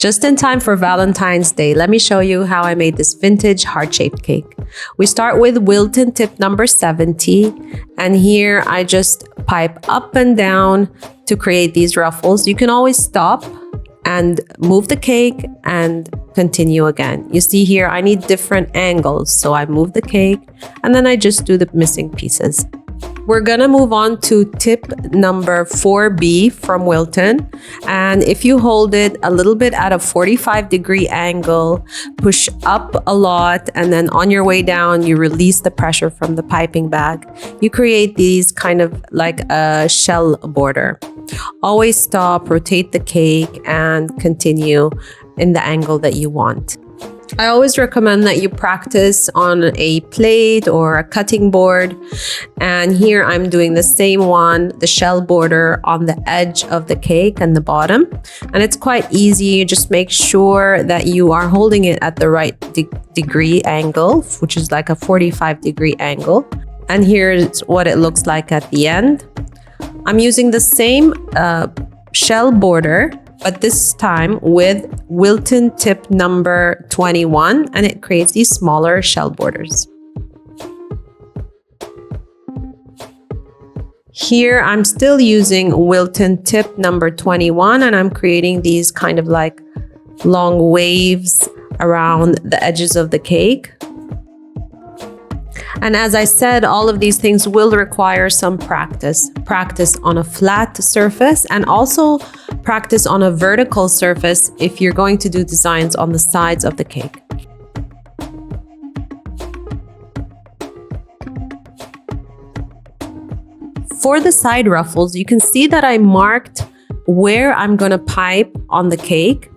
Just in time for Valentine's Day, let me show you how I made this vintage heart-shaped cake. We start with Wilton tip number 70, and here I just pipe up and down to create these ruffles. You can always stop and move the cake and continue again. You see here, I need different angles, so I move the cake and then I just do the missing pieces. We're gonna move on to tip number 4B from Wilton. And if you hold it a little bit at a 45-degree angle, push up a lot, and then on your way down, you release the pressure from the piping bag, you create these kind of like a shell border. Always stop, rotate the cake, and continue in the angle that you want. I always recommend that you practice on a plate or a cutting board. And here I'm doing the same one, the shell border on the edge of the cake and the bottom. And it's quite easy. You just make sure that you are holding it at the right degree angle, which is like a 45-degree angle. And here's what it looks like at the end. I'm using the same shell border, but this time with Wilton tip number 21, and it creates these smaller shell borders. Here I'm still using Wilton tip number 21, and I'm creating these kind of like long waves around the edges of the cake. And as I said, all of these things will require some practice. Practice on a flat surface and also practice on a vertical surface if you're going to do designs on the sides of the cake. For the side ruffles, you can see that I marked where I'm going to pipe on the cake.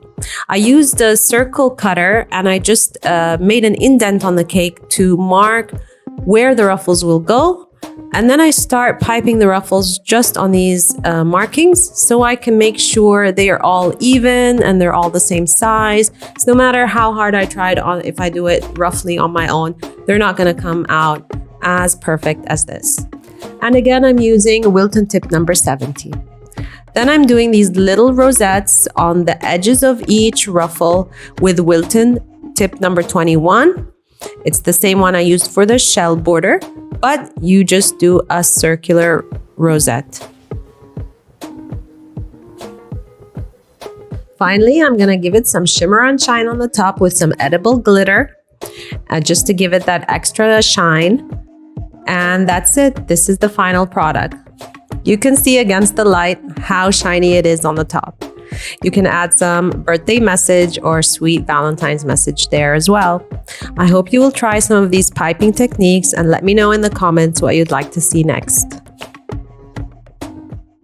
I used a circle cutter and I just made an indent on the cake to mark where the ruffles will go. And then I start piping the ruffles just on these markings so I can make sure they are all even and they're all the same size. So no matter how hard I tried on, if I do it roughly on my own, they're not going to come out as perfect as this. And again, I'm using Wilton tip number 70. Then I'm doing these little rosettes on the edges of each ruffle with Wilton tip number 21. It's the same one I used for the shell border, but you just do a circular rosette. Finally, I'm gonna give it some shimmer and shine on the top with some edible glitter, just to give it that extra shine. And that's it. This is the final product. You can see against the light how shiny it is on the top. You can add some birthday message or sweet Valentine's message there as well. I hope you will try some of these piping techniques and let me know in the comments what you'd like to see next.